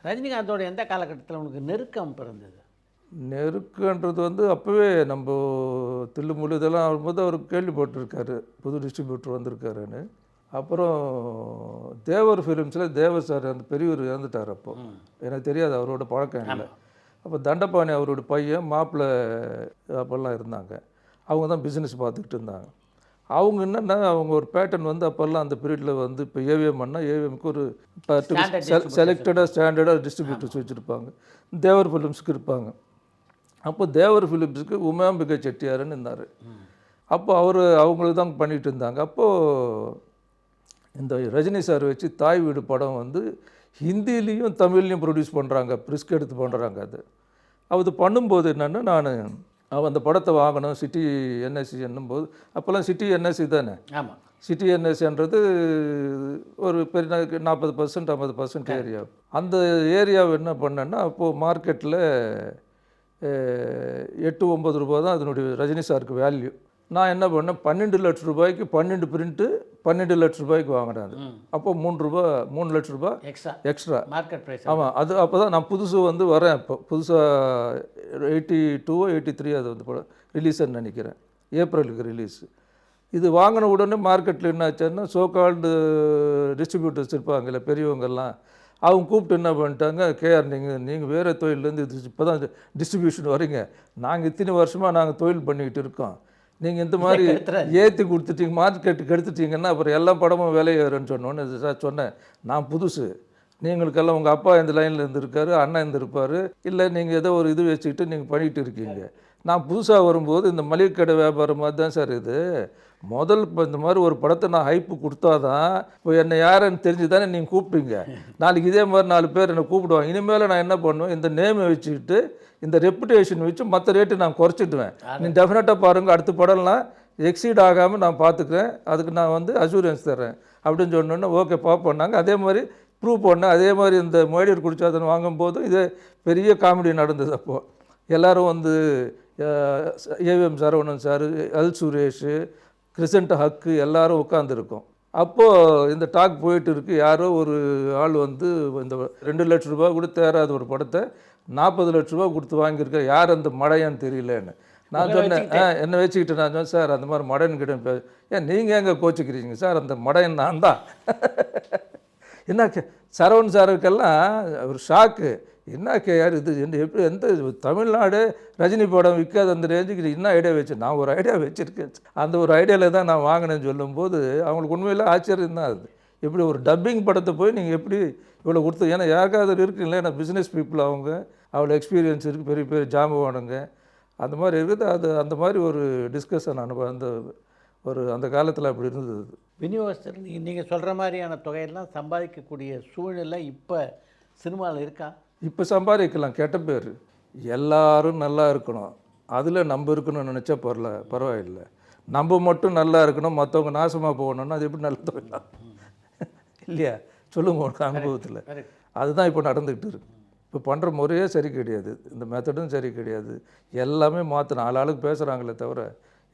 ரஜினிகாந்தோட எந்த காலகட்டத்தில் உனக்கு நெருக்கம் பிறந்தது? நெருக்கன்றது வந்து அப்போவே நம்ம தில்லுமுல்லு இதெல்லாம் வரும்போது அவர் கேள்விப்பட்டிருக்காரு, புது டிஸ்ட்ரிபியூட்டர் வந்திருக்காருன்னு. அப்புறம் தேவர் ஃபிலிம்ஸில் தேவர் சார் அந்த பெரியவர் இறந்துட்டார் அப்போது. எனக்கு தெரியாது, அவரோட பழக்கம் இல்லை. அப்போ தண்டபாணி அவரோட பையன் மாப்பிள்ளை அப்போல்லாம் இருந்தாங்க. அவங்க தான் பிஸ்னஸ் பார்த்துக்கிட்டு இருந்தாங்க. அவங்க என்னென்னா அவங்க ஒரு பேட்டர்ன் வந்து அப்போல்லாம் அந்த பீரியடில் வந்து இப்போ ஏவிஎம் பண்ணால் ஏவிஎம்க்கு ஒரு செலக்டடாக ஸ்டாண்டர்டாக டிஸ்ட்ரிபியூட்டர்ஸ் வச்சுருப்பாங்க. தேவர் ஃபிலிம்ஸுக்கு இருப்பாங்க. அப்போ தேவர் ஃபிலிப்ஸுக்கு உமாம்பிகை செட்டியாருன்னு இருந்தார். அப்போ அவங்களுக்கு தான் பண்ணிகிட்டு இருந்தாங்க. அப்போது இந்த ரஜினி சார் வச்சு தாய் வீடு படம் வந்து ஹிந்திலையும் தமிழ்லையும் ப்ரொடியூஸ் பண்ணுறாங்க, ரிஸ்க் எடுத்து பண்ணுறாங்க. அது பண்ணும்போது என்னென்னா அவன் அந்த படத்தை வாங்கணும் சிட்டி என்எஸ்சி என்னும்போது, அப்போல்லாம் சிட்டி என்எஸ்சி தானே. ஆமாம், சிட்டி என்எஸ்சின்றது ஒரு பெரிய 40% 50% ஏரியா. அந்த ஏரியாவை என்ன பண்ணேன்னா அப்போது மார்க்கெட்டில் 8-9 ரூபா தான் அதனுடைய ரஜினி சாருக்கு வேல்யூ. நான் என்ன பண்ணேன், 12 லட்ச ரூபாய்க்கு 12 பிரிண்ட்டு 12 லட்ச ரூபாய்க்கு வாங்கினேன். அது அப்போ 3 லட்ச ரூபா எக்ஸ்ட்ரா மார்க்கெட் ப்ரைஸ். ஆமாம், அது அப்போ தான் நான் புதுசு வந்து வரேன். இப்போ புதுசாக 82 83 அது வந்து ரிலீஸ்ன்னு நினைக்கிறேன், ஏப்ரலுக்கு ரிலீஸு. இது வாங்கின உடனே மார்க்கெட்டில் என்ன ஆச்சுன்னா சோகால்டு டிஸ்ட்ரிபியூட்டர்ஸ் இருப்பாங்கல்ல பெரியவங்கெல்லாம், அவங்க கூப்பிட்டு என்ன பண்ணிட்டாங்க, கேஆர் நீங்கள் வேறு தொழிலேருந்து இது இப்போ தான் டிஸ்ட்ரிபியூஷன் வரீங்க, நாங்கள் இத்தனை வருஷமாக நாங்கள் தொழில் பண்ணிக்கிட்டு இருக்கோம், நீங்கள் இந்த மாதிரி ஏற்றி கொடுத்துட்டீங்க, மார்க்கெட்டுக்கு எடுத்துட்டீங்கன்னா அப்புறம் எல்லா படமும் விலையேறுன்னு சொன்னோன்னு சார் சொன்னேன். நான் புதுசு, நீங்களுக்கெல்லாம் உங்கள் அப்பா இந்த லைனில் இருந்திருக்காரு, அண்ணன் இருந்திருப்பார், இல்லை நீங்கள் ஏதோ ஒரு இது வச்சுக்கிட்டு நீங்கள் பண்ணிகிட்டு இருக்கீங்க. நான் புதுசாக வரும்போது இந்த மளிகை கடை வியாபாரம் மாதிரி தான் சார் இது. முதல் இப்போ இந்த மாதிரி ஒரு படத்தை நான் ஹைப்பு கொடுத்தா தான் இப்போ என்னை யாருன்னு தெரிஞ்சு தானே நீங்கள் கூப்பிட்டீங்க. நாளைக்கு இதே மாதிரி 4 பேர் என்னை கூப்பிடுவாங்க. இனிமேல் நான் என்ன பண்ணுவேன், இந்த நேமை வச்சுக்கிட்டு இந்த ரெப்புடேஷன் வச்சு மற்ற ரேட்டு நான் குறைச்சிடுவேன். நீங்கள் டெஃபினட்டாக பாருங்கள், அடுத்த படம்லாம் எக்ஸீட் ஆகாமல் நான் பார்த்துக்கிறேன், அதுக்கு நான் வந்து அஷூரன்ஸ் தர்றேன் அப்படின்னு சொன்னோன்னே ஓகே பார்ப்போன்னாங்க. அதே மாதிரி ப்ரூவ் பண்ணேன். அதே மாதிரி இந்த மோடியர் குடிச்சாதன் வாங்கும்போது இதே பெரிய காமெடி நடந்தது. அப்போது எல்லோரும் வந்து AVM Saravanan sir, L Suresh, Crescent ஹக்கு எல்லோரும் உட்காந்துருக்கோம். அப்போது இந்த டாக் போயிட்டு இருக்குது. யாரோ ஒரு ஆள் வந்து இந்த 2 லட்ச ரூபா கூட தேராத ஒரு படத்தை 40 லட்ச ரூபா கொடுத்து வாங்கியிருக்கேன், யார் அந்த மடையான்னு தெரியலன்னு நான் சொன்னேன். என்னை வச்சுக்கிட்டு நான் சொன்னேன், சார் அந்த மாதிரி மடையன் கிட்ட ஏன் நீங்கள் எங்கே கோச்சிக்கிறீங்க சார், அந்த மடையன் நான் தான். என்ன சரவணன் சாருக்கெல்லாம் ஒரு ஷாக்கு, என்ன கேஆர் இது எப்படி எந்த தமிழ்நாடு ரஜினி படம் விற்காது அந்த ரேஞ்சுக்கு என்ன ஐடியா வச்சு, நான் ஒரு ஐடியா வச்சுருக்கேன், அந்த ஒரு ஐடியாவில் தான் நான் வாங்கினேன்னு சொல்லும்போது அவங்களுக்கு உண்மையில் ஆச்சரியம் தான். அது எப்படி ஒரு டப்பிங் படத்தை போய் நீங்கள் எப்படி இவ்வளோ கொடுத்து, ஏன்னா யாருக்காவது இருக்குல்ல, ஏன்னா பிஸ்னஸ் பீப்புள் அவங்க அவ்வளோ எக்ஸ்பீரியன்ஸ் இருக்குது, பெரிய பெரிய ஜாம்பவானுங்க அந்த மாதிரி இருக்குது. அது அந்த மாதிரி ஒரு டிஸ்கஷன் அனுபவம் அந்த காலத்தில் அப்படி இருந்தது. விநியோகஸ்தர் நீங்கள் சொல்கிற மாதிரியான தொகையெல்லாம் சம்பாதிக்கக்கூடிய சூழ்நிலை இப்போ சினிமாவில் இருக்கா? இப்போ சம்பாதிக்கலாம், கெட்ட பேர், எல்லாரும் நல்லா இருக்கணும், அதில் நம்ம இருக்கணும்னு நினச்சா பரவாயில்லை. நம்ம மட்டும் நல்லா இருக்கணும், மற்றவங்க நாசமாக போகணுன்னா அது எப்படி நல்ல தொழிலாம் இல்லையா? சொல்லுங்க உனக்கு அனுபவத்தில். அதுதான் இப்போ நடந்துக்கிட்டு இருக்கு. இப்போ பண்ணுற முறையே சரி கிடையாது, இந்த மெத்தடும் சரி கிடையாது. எல்லாமே மாற்றணும். ஆளாளுக்கு பேசுகிறாங்களே தவிர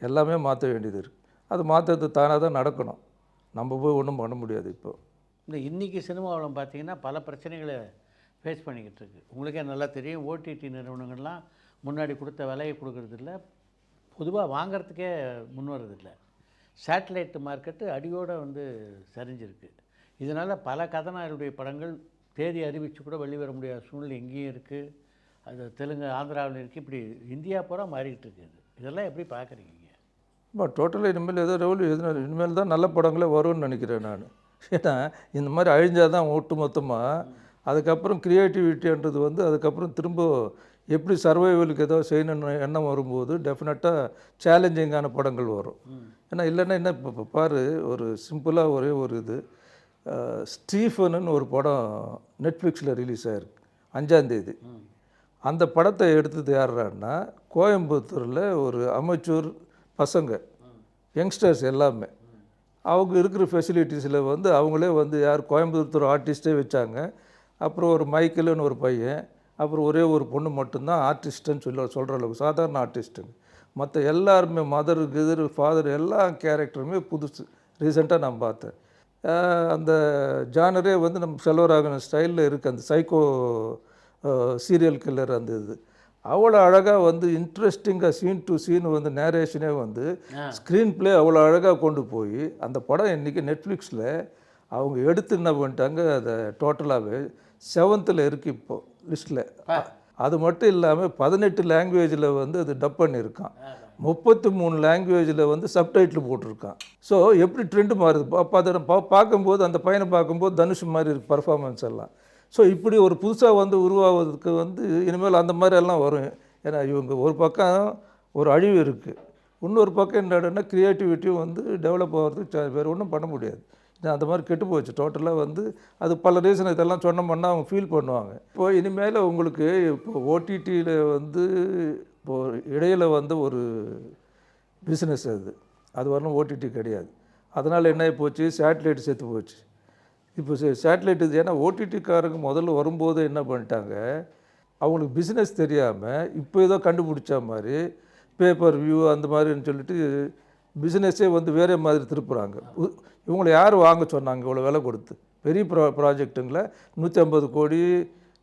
எல்லாமே மாற்ற வேண்டியது இருக்குது. அது மாற்றுறது தானாக தான் நடக்கணும், நம்ம போய் ஒன்றும் பண்ண முடியாது. இப்போது இந்த இன்றைக்கி சினிமாவில் பார்த்திங்கன்னா பல பிரச்சனைகளை ஃபேஸ் பண்ணிக்கிட்டு இருக்கு. உங்களுக்கே நல்லா தெரியும், ஓடிடி நிறுவனங்கள்லாம் முன்னாடி கொடுத்த விலையை கொடுக்கறதில்ல, பொதுவாக வாங்கிறதுக்கே முன்வரதில்லை. சேட்டலைட் மார்க்கெட்டு அடியோடு வந்து சரிஞ்சிருக்கு. இதனால் பல கதாநாயகருடைய படங்கள் தேதி அறிவித்து கூட வெளிவர முடியாத சூழ்நிலை எங்கேயும் இருக்குது. அது தெலுங்கு, ஆந்திராவில் இருக்குது. இப்படி இந்தியா பூரா மாறிக்கிட்டு இருக்குது. இதெல்லாம் எப்படி பார்க்குறீங்க? டோட்டலாக இனிமேல் ஏதோ இனிமேல் தான் நல்ல படங்களே வரும்னு நினைக்கிறேன் நான். ஏன்னா இந்த மாதிரி அழிஞ்சால் தான் ஒட்டு மொத்தமாக. அதுக்கப்புறம் க்ரியேட்டிவிட்டின்றது வந்து அதுக்கப்புறம் திரும்ப எப்படி சர்வைவலுக்கு ஏதோ செய்யணுன்னு எண்ணம் வரும்போது டெஃபினட்டாக சேலஞ்சிங்கான படங்கள் வரும். ஏன்னா இல்லைன்னா என்ன, இப்போ பாரு, ஒரு சிம்பிளாக ஒரே ஒரு இது, ஸ்டீஃபனுன்னு ஒரு படம் நெட்ஃப்ளிக்ஸில் ரிலீஸ் ஆகிருக்கு 5ஆம் தேதி. அந்த படத்தை எடுத்தது யாருன்னா கோயம்புத்தூரில் ஒரு அமைச்சூர் பசங்க, யங்ஸ்டர்ஸ் எல்லாமே. அவங்க இருக்கிற ஃபெசிலிட்டிஸில் வந்து அவங்களே வந்து கோயம்புத்தூர் ஆர்டிஸ்ட்டே வச்சாங்க. அப்புறம் ஒரு மைக்கேலுன்னு ஒரு பையன், அப்புறம் ஒரே ஒரு பொண்ணு மட்டும்தான் ஆர்டிஸ்ட்டுன்னு சொல்கிற அளவுக்கு சாதாரண ஆர்டிஸ்ட்டுங்க. மற்ற எல்லாருமே மதர் கிதர் ஃபாதர் எல்லா கேரக்டருமே புதுசு. ரீசெண்டாக நான் பார்த்தேன். அந்த ஜானரே வந்து நம்ம செல்வராகவன் ஸ்டைலில் இருக்குது. அந்த சைக்கோ சீரியல் கில்லர் அந்த இது அவ்வளோ அழகாக வந்து இன்ட்ரெஸ்டிங்காக சீன் டு சீன் வந்து நேரேஷனே வந்து ஸ்க்ரீன் ப்ளே அவ்வளோ அழகாக கொண்டு போய் அந்த படம் இன்றைக்கி நெட்ஃப்ளிக்ஸில் அவங்க எடுத்து என்ன பண்ணிட்டாங்க, அதை டோட்டலாகவே 7th இருக்குது இப்போது லிஸ்ட்டில். அது மட்டும் இல்லாமல் 18 லாங்குவேஜில் வந்து அது டப் பண்ணியிருக்கான், 33 லாங்குவேஜில் வந்து சப்டைட்டில் போட்டிருக்கான். ஸோ எப்படி ட்ரெண்டு மாறுது அதை பார்க்கும்போது, அந்த பையனை பார்க்கும்போது தனுஷ் மாதிரி இருக்கு பர்ஃபார்மன்ஸ் எல்லாம். ஸோ இப்படி ஒரு புதுசாக வந்து உருவாவதுக்கு வந்து இனிமேல் அந்த மாதிரி எல்லாம் வரும். ஏன்னா இவங்க ஒரு பக்கம் ஒரு அழிவு இருக்குது, இன்னொரு பக்கம் என்னன்னா க்ரியேட்டிவிட்டியும் வந்து டெவலப் ஆகிறதுக்கு வேறு ஒன்றும் பண்ண முடியாது. அந்த மாதிரி கெட்டு போச்சு டோட்டலாக வந்து. அது பல ரீசன் இதெல்லாம் சொன்னோம்னா அவங்க ஃபீல் பண்ணுவாங்க. இப்போ இனிமேல் உங்களுக்கு இப்போ ஓடிடியில் வந்து இப்போது இடையில் வந்து ஒரு பிஸ்னஸ் அது வரணும், ஓடிடி கிடையாது. அதனால் என்ன போச்சு, சேட்டலைட் செத்து போச்சு. இப்போ சேட்டலைட் இது ஏன்னா ஓடிடிக்காரங்க முதல்ல வரும்போது என்ன பண்ணிட்டாங்க, அவங்களுக்கு பிஸ்னஸ் தெரியாமல் இப்போ ஏதோ கண்டுபிடிச்ச மாதிரி பேப்பர் வியூ அந்த மாதிரின்னு சொல்லிட்டு பிஸ்னஸே வந்து வேறு மாதிரி திருப்புறாங்க. இவங்களை யார் வாங்க சொன்னாங்க இவ்வளோ விலை கொடுத்து? பெரிய ப்ராஜெக்ட்டுங்களை 150 கோடி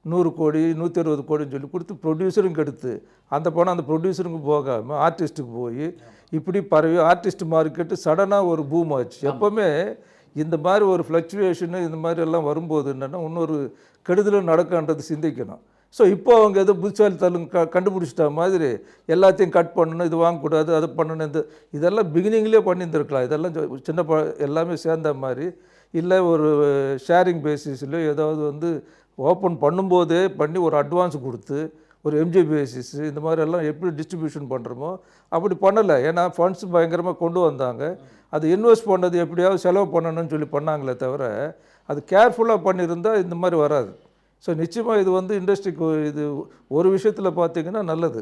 100 கோடி 120 கோடின்னு சொல்லி கொடுத்து ப்ரொடியூசரும் கெடுத்து அந்த பணம் அந்த ப்ரொடியூசருக்கும் போகாமல் ஆர்டிஸ்ட்டுக்கு போய் இப்படி பரவி ஆர்டிஸ்ட் மார்க்கெட்டு சடனாக ஒரு பூம் ஆச்சு. எப்போவுமே இந்த மாதிரி ஒரு ஃப்ளக்சுவேஷனு இந்த மாதிரி எல்லாம் வரும்போது என்னென்னா இன்னொரு கெடுதலும் நடக்கன்றது சிந்திக்கணும். ஸோ இப்போ அவங்க எதோ புத்திசாலித்தனம் கண்டுபிடிச்சிட்ட மாதிரி எல்லாத்தையும் கட் பண்ணணும், இது வாங்கக்கூடாது, அது பண்ணணும், இதெல்லாம் பிகினிங்லேயே பண்ணியிருந்துருக்கலாம். இதெல்லாம் சின்ன எல்லாமே சேர்ந்த மாதிரி இல்லை ஒரு ஷேரிங் பேசிஸ்லையோ ஏதாவது வந்து ஓப்பன் பண்ணும்போதே பண்ணி ஒரு அட்வான்ஸ் கொடுத்து ஒரு எம்ஜி பேசிஸ் இந்த மாதிரி எல்லாம் எப்படி டிஸ்ட்ரிபியூஷன் பண்ணுறோமோ அப்படி பண்ணலை. ஏன்னா ஃபண்ட்ஸ் பயங்கரமாக கொண்டு வந்தாங்க, அது இன்வெஸ்ட் பண்ணது எப்படியாவது செலவு பண்ணணும்னு சொல்லி பண்ணாங்களே தவிர அது கேர்ஃபுல்லாக பண்ணியிருந்தால் இந்த மாதிரி வராது. ஸோ நிச்சயமாக இது வந்து இண்டஸ்ட்ரிக்கு இது ஒரு விஷயத்தில் பார்த்திங்கன்னா நல்லது.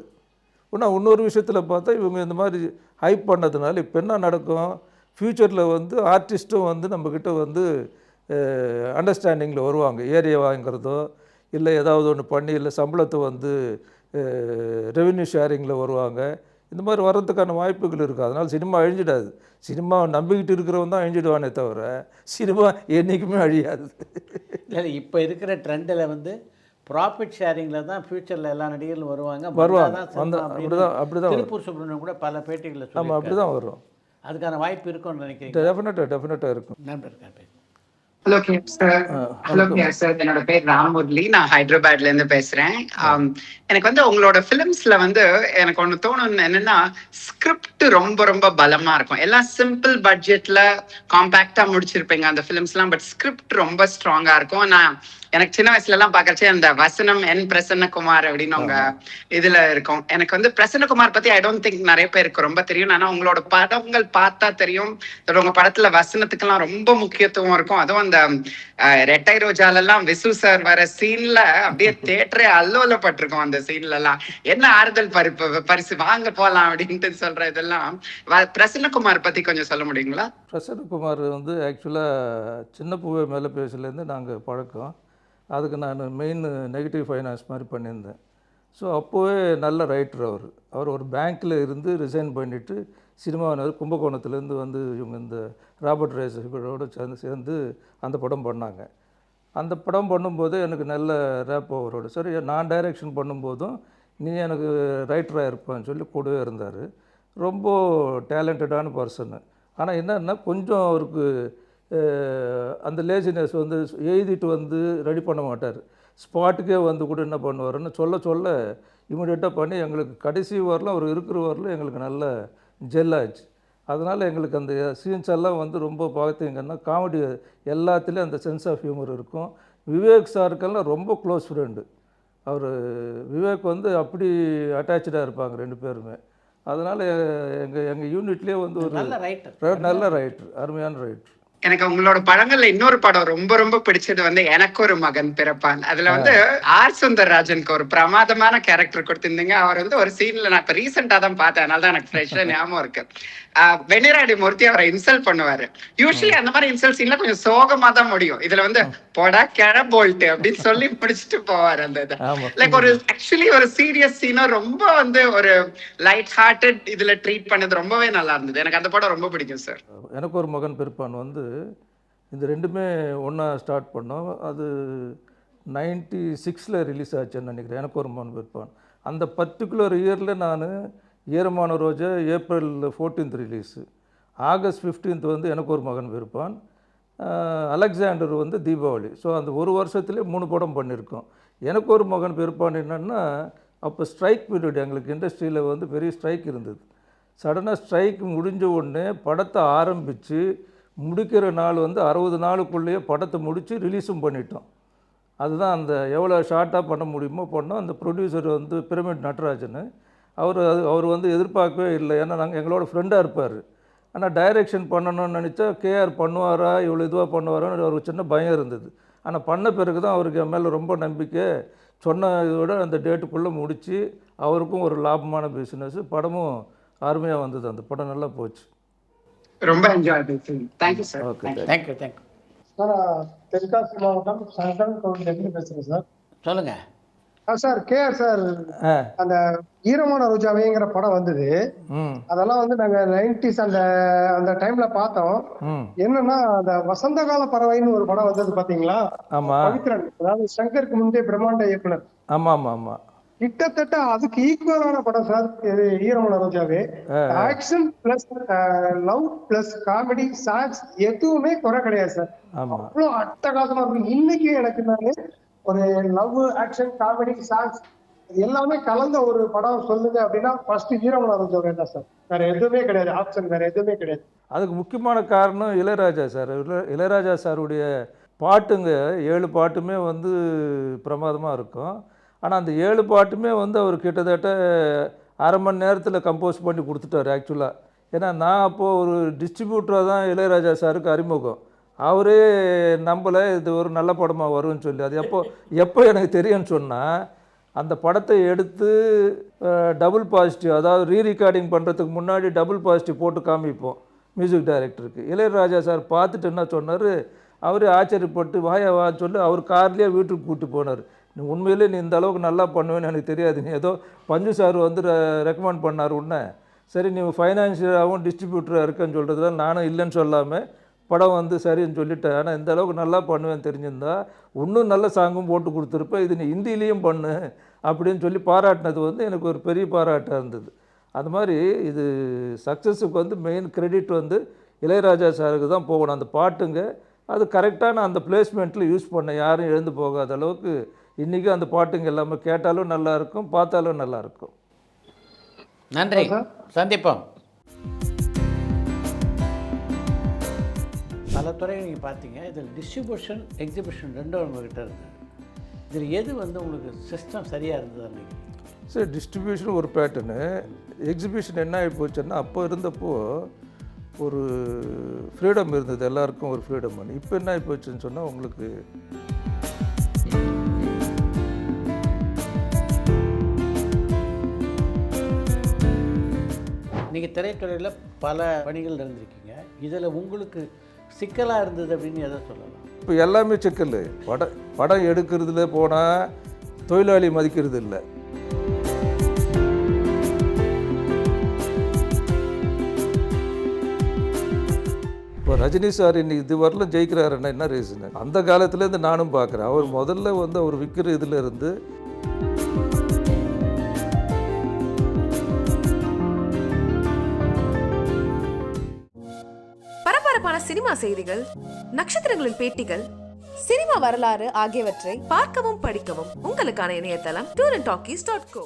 ஆனால் இன்னொரு விஷயத்தில் பார்த்தா இவங்க இந்த மாதிரி ஹைப் பண்ணதுனால இப்போ என்ன நடக்கும், ஃப்யூச்சரில் வந்து ஆர்டிஸ்ட்டும் வந்து நம்மக்கிட்ட வந்து அண்டர்ஸ்டாண்டிங்கில் வருவாங்க. ஏரியா வாங்கிறதோ இல்லை ஏதாவது ஒன்று பண்ணி இல்லை சம்பளத்தை வந்து ரெவென்யூ ஷேரிங்கில் வருவாங்க. இந்த மாதிரி வர்றதுக்கான வாய்ப்புகள் இருக்குது. அதனால் சினிமா அழிஞ்சிடாது. சினிமா நம்பிக்கிட்டு இருக்கிறவன் தான் அழிஞ்சிடுவானே தவிர சினிமா என்றைக்குமே அழியாது. இல்லை இப்போ இருக்கிற ட்ரெண்டில் வந்து ப்ராஃபிட் ஷேரிங்கில் தான் ஃப்யூச்சரில் எல்லா நடிகர்களும் வருவாங்க. அப்படிதான் திருப்பூர் சுப்ரமணியம் கூட பல பேட்டிகளில் நம்ம அப்படி தான் வரும். அதுக்கான வாய்ப்பு இருக்கும்னு நினைக்கிறேன். டெஃபினட்டாக இருக்கும். நண்பர்கள் ஹலோ சார், என்னோட பேர் ராமுரளி, நான் ஹைதராபாத்ல இருந்து பேசுறேன். எனக்கு வந்து உங்களோட பிலிம்ஸ்ல வந்து எனக்கு ஒண்ணு தோணும், என்னன்னா ஸ்கிரிப்ட் ரொம்ப ரொம்ப பலமா இருக்கும். எல்லாம் சிம்பிள் பட்ஜெட்ல காம்பாக்டா முடிச்சிருப்பீங்க அந்த பிலிம்ஸ் எல்லாம், பட் ஸ்கிரிப்ட் ரொம்ப ஸ்ட்ராங்கா இருக்கும். நான் எனக்கு சின்ன வயசுல எல்லாம் பாக்கறச்சே அந்த வசனம் என் பிரசன்னகுமார் அப்படின்னு அவங்க இதுல இருக்கும். எனக்கு வந்து பிரசன்னகுமார் பத்தி ஐ டோன்ட் திங்க் நிறைய பேருக்கு ரொம்ப தெரியும். ஆனா உங்களோட படங்கள் பார்த்தா தெரியும், உங்க படத்துல வசனத்துக்கெல்லாம் ரொம்ப முக்கியத்துவம் இருக்கும். அதுவும் அந்த ரெட்டை ரோஜாலெல்லாம் விசு சார் வர சீன்ல அப்படியே தியேட்டரே அல்லோலப்பட்டிருக்கும். அந்த சீன்ல எல்லாம் என்ன ஆறுதல் பரிசு வாங்க போலாம் அப்படின்ட்டு சொல்ற இதெல்லாம். பிரசன்னகுமார் பத்தி கொஞ்சம் சொல்ல முடியுங்களா? பிரசன்னகுமார் வந்து ஆக்சுவலாக சின்ன பூவே மேலே பேசலேருந்து நாங்கள் பழக்கம். அதுக்கு நான் மெயின் நெகட்டிவ் ஃபைனான்ஸ் மாதிரி பண்ணியிருந்தேன். ஸோ அப்போவே நல்ல ரைட்டர் அவர் ஒரு பேங்க்கில் இருந்து ரிசைன் பண்ணிவிட்டு சினிமாவினர் கும்பகோணத்துலேருந்து வந்து இவங்க இந்த ராபர்ட் ரேஸோட சேர்ந்து அந்த படம் பண்ணாங்க. அந்த படம் பண்ணும்போது எனக்கு நல்ல ரேப் அவரோட. சரி, நான் டைரக்ஷன் பண்ணும்போதும் நீ எனக்கு ரைட்டராக இருப்பேன்னு சொல்லி கூடவே இருந்தார். ரொம்ப டேலண்டடான பர்சனு. ஆனால் என்னன்னா கொஞ்சம் அவருக்கு அந்த லேசினஸ் வந்து எழுதிட்டு வந்து ரெடி பண்ண மாட்டார். ஸ்பாட்டுக்கே வந்து கூட என்ன பண்ணுவாருன்னு சொல்ல இமீடியட்டாக பண்ணி எங்களுக்கு கடைசி வரலாம் அவர் இருக்கிற வரலாம் எங்களுக்கு நல்ல ஜெல்லாச்சு. அதனால் எங்களுக்கு அந்த சீன்ஸ் எல்லாம் வந்து ரொம்ப பார்த்தீங்கன்னா காமெடி எல்லாத்துலேயும் அந்த சென்ஸ் ஆஃப் ஹியூமர் இருக்கும். விவேக் சாருக்கெல்லாம் ரொம்ப க்ளோஸ் ஃப்ரெண்டு விவேக் வந்து அப்படி அட்டாச்சாக இருப்பாங்க ரெண்டு பேருமே. அதனால் எங்கள் யூனிட்லேயே வந்து ஒரு நல்ல ரைட்டர், அருமையான ரைட்டர். எனக்கு உங்களோட படங்கள்ல இன்னொரு படம் ரொம்ப ரொம்ப பிடிச்சது வந்து எனக்கு ஒரு மகன் பிறப்பான். அதுல வந்து ஆர் சுந்தரராஜனுக்கு ஒரு பிரமாதமான கேரக்டர் கொடுத்திருந்தீங்க. அவர் வந்து ஒரு சீன்ல நான் இப்ப ரீசெண்டா தான் பார்த்தேன், அதனால தான் எனக்கு ஃப்ரெஷ்ஷா ஞாபகம் இருக்கு. வெண்ணிராடி மூர்த்தி அவரை இன்சல்ட் பண்ணுவாரு. யூஸ்வலி அந்த மாதிரி இன்சல்ட் சீன்ல கொஞ்சம் சோகமா தான் முடியும். இதுல வந்து போடா போல்ட் அப்படின்னு சொல்லி முடிச்சுட்டு போவார். அந்த இது லைக் ஒரு ஆக்சுவலி ஒரு சீரியஸ் சீனும் ரொம்ப வந்து ஒரு லைட் ஹார்ட்டட் இதுல ட்ரீட் பண்ணது ரொம்பவே நல்லா இருந்தது. எனக்கு அந்த படம் ரொம்ப பிடிக்கும் சார். எனக்கு ஒரு மகன் பிறப்பான் வந்து இந்த ரெண்டுமே ஒன்றா ஸ்டார்ட் பண்ணோம். அது 96 ரிலீஸ் ஆச்சுன்னு நினைக்கிறேன். எனக்கு ஒரு மகன் விருப்பான். அந்த பர்டிகுலர் இயரில் நான் ஈரமான ரோஜா April 14th release, August 15th வந்து எனக்கு ஒரு மகன் விருப்பான், அலெக்சாண்டர் வந்து தீபாவளி. ஸோ அந்த ஒரு வருஷத்துலேயே 3 படம் பண்ணியிருக்கோம். எனக்கு ஒரு மகன் விருப்பான் என்னென்னா, அப்போ ஸ்ட்ரைக் பீரியட் எங்களுக்கு இண்டஸ்ட்ரியில் வந்து பெரிய ஸ்ட்ரைக் இருந்தது. சடனாக ஸ்ட்ரைக் முடிஞ்ச உடனே படத்தை ஆரம்பித்து முடிக்கிற நாள் வந்து 60 நாளுக்குள்ளேயே படத்தை முடித்து ரிலீஸும் பண்ணிட்டோம். அதுதான் அந்த எவ்வளோ ஷார்ட்டாக பண்ண முடியுமோ பண்ணோம். அந்த ப்ரொடியூசர் வந்து பிரமிட் நட்ராஜன், அவர் வந்து எதிர்பார்க்கவே இல்லை. ஏன்னா நாங்கள் எங்களோட ஃப்ரெண்டாக இருப்பார். ஆனால் டைரெக்ஷன் பண்ணணும்னு நினச்சா கேஆர் பண்ணுவாரா, இவ்வளோ இதுவாக பண்ணுவாரான்னு ஒரு சின்ன பயம் இருந்தது. ஆனால் பண்ண பிறகு தான் அவருக்கு என் மேலே ரொம்ப நம்பிக்கை. சொன்ன இதோட அந்த டேட்டுக்குள்ளே முடித்து அவருக்கும் ஒரு லாபமான பிஸ்னஸ், படமும் அருமையாக வந்தது. அந்த படம் நல்லா போச்சு. ரொம்ப enjoy. Thank you sir. Okay, thank you. Sir, Tenkasi மாவட்டம் சங்கரன் கோவிலிருந்து பேசுகிறேன் சார். சொல்லுங்கள். சார், கேஆர் சார் அந்த ஈரமான ரோஜாவேங்கிற படம் வந்தது. அதெல்லாம் வந்து நாங்க 90s அந்த டைம்ல பார்த்தோம். என்னன்னா, அந்த வசந்த கால பறவைன்னு ஒரு படம் வந்தது பாத்தீங்களா? பவித்ரன், அதாவது சங்கருக்கு முந்தைய பிரம்மாண்ட இயக்குனர். ஆமா. கிட்டத்தட்ட அதுக்கு ஈக்குவலான படம் சார் இது ஈரமான Rojave. Action plus love plus comedy songs எதுவுமே குறை கிடையாது சார். அவ்வளவு அட்டகாசமா இருக்கும். இன்னைக்கு எனக்கு நானு ஒரு லவ், ஆக்ஷன், காமெடி, சாங்ஸ் எல்லாமே கலந்த ஒரு படம் சொல்லுங்க அப்படின்னா ஃபர்ஸ்ட் ஈரமான ரோஜாவே தான் சார். வேற எதுவுமே கிடையாது. ஆப்ஷன் வேற எதுவுமே கிடையாது. அதுக்கு முக்கியமான காரணம் இளையராஜா சார். இளையராஜா சாருடைய பாட்டுங்க 7 பாட்டுமே வந்து பிரமாதமாக இருக்கும். ஆனால் அந்த 7 பாட்டுமே வந்து அவர் கிட்டத்தட்ட அரை மணி நேரத்தில் கம்போஸ் பண்ணி கொடுத்துட்டார் ஆக்சுவலாக. ஏன்னா நான் அப்போது ஒரு டிஸ்ட்ரிபியூட்டராக தான் இளையராஜா சாருக்கு அறிமுகம். அவரே நம்பலை இது ஒரு நல்ல படமாக வரும்னு சொல்லி. அது எப்போ எனக்கு தெரியும்னு சொன்னால், அந்த படத்தை எடுத்து டபுள் பாசிட்டிவ், அதாவது ரீரெக்கார்டிங் பண்ணுறதுக்கு முன்னாடி டபுள் பாசிட்டிவ் போட்டு காமிப்போம் மியூசிக் டைரக்டருக்கு. இளையராஜா சார் பார்த்துட்டு என்ன சொன்னார், அவரே ஆச்சரியப்பட்டு வான்னு சொல்லி அவர் கார்லேயே வீட்டுக்கு கூப்பிட்டு போனார். நீ உண்மையிலே நீ இந்த அளவுக்கு நல்லா பண்ணுவேன்னு எனக்கு தெரியாது, நீ ஏதோ பஞ்சு சார் வந்து ரெக்கமெண்ட் பண்ணார் உன்னை, சரி நீ ஃபைனான்ஷியலாகவும் டிஸ்ட்ரிபியூட்டராக இருக்கேன்னு சொல்கிறதுல நானும் இல்லைன்னு சொல்லாமல் படம் வந்து சரின்னு சொல்லிட்டேன். ஆனால் இந்த அளவுக்கு நல்லா பண்ணுவேன்னு தெரிஞ்சிருந்தா இன்னும் நல்ல சாங்கும் போட்டு கொடுத்துருப்பேன், இது நீ ஹிந்திலையும் பண்ணு அப்படின்னு சொல்லி பாராட்டினது வந்து எனக்கு ஒரு பெரிய பாராட்டாக இருந்தது. அது மாதிரி இது சக்ஸஸுக்கு வந்து மெயின் கிரெடிட் வந்து இளையராஜா சாருக்கு தான் போகணும். அந்த பாட்டுங்க அது கரெக்டான அந்த பிளேஸ்மெண்ட்டில் யூஸ் பண்ண, யாரும் எழுந்து போகாத அளவுக்கு இன்றைக்கும் அந்த பாட்டுங்க எல்லாமே கேட்டாலும் நல்லாயிருக்கும், பார்த்தாலும் நல்லாயிருக்கும். நன்றி, சந்திப்போம். பல துறைகள் நீங்கள் பார்த்தீங்க. இதில் டிஸ்ட்ரிபியூஷன், எக்ஸிபிஷன் ரெண்டும் உங்கள்கிட்ட இருக்குது. இதில் எது வந்து உங்களுக்கு சிஸ்டம் சரியாக இருந்தது அன்றைக்கி? சரி, டிஸ்ட்ரிபியூஷன் ஒரு பேட்டர்னு, எக்ஸிபிஷன் என்ன ஆகி போச்சுன்னா, அப்போ இருந்தப்போ ஒரு ஃப்ரீடம் இருந்தது, எல்லாருக்கும் ஒரு ஃப்ரீடம். இப்போ என்ன ஆகி போச்சுன்னு சொன்னால், உங்களுக்கு நீங்கள் திரைத்துறையில் பல பணிகள் இருந்திருக்கீங்க. இதில் உங்களுக்கு சிக்கலாக இருந்தது அப்படின்னு எதை சொல்லலாம்? இப்போ எல்லாமே சிக்கல். படம் எடுக்கிறதுல போனால் தொழிலாளி மதிக்கிறது இல்லை. இப்போ ரஜினி சார் இன்னைக்கு இது வரலும் ஜெயிக்கிறாருன்னா என்ன ரீசனு? அந்த காலத்துலேருந்து நானும் பார்க்குறேன். அவர் முதல்ல வந்து அவர் விற்கிற இதில் இருந்து பரபரப்பான சினிமா செய்திகள், நட்சத்திரங்களின் பேட்டிகள், சினிமா வரலாறு ஆகியவற்றை பார்க்கவும் படிக்கவும் உங்களுக்கான இணையதளம் tourantalkies.co.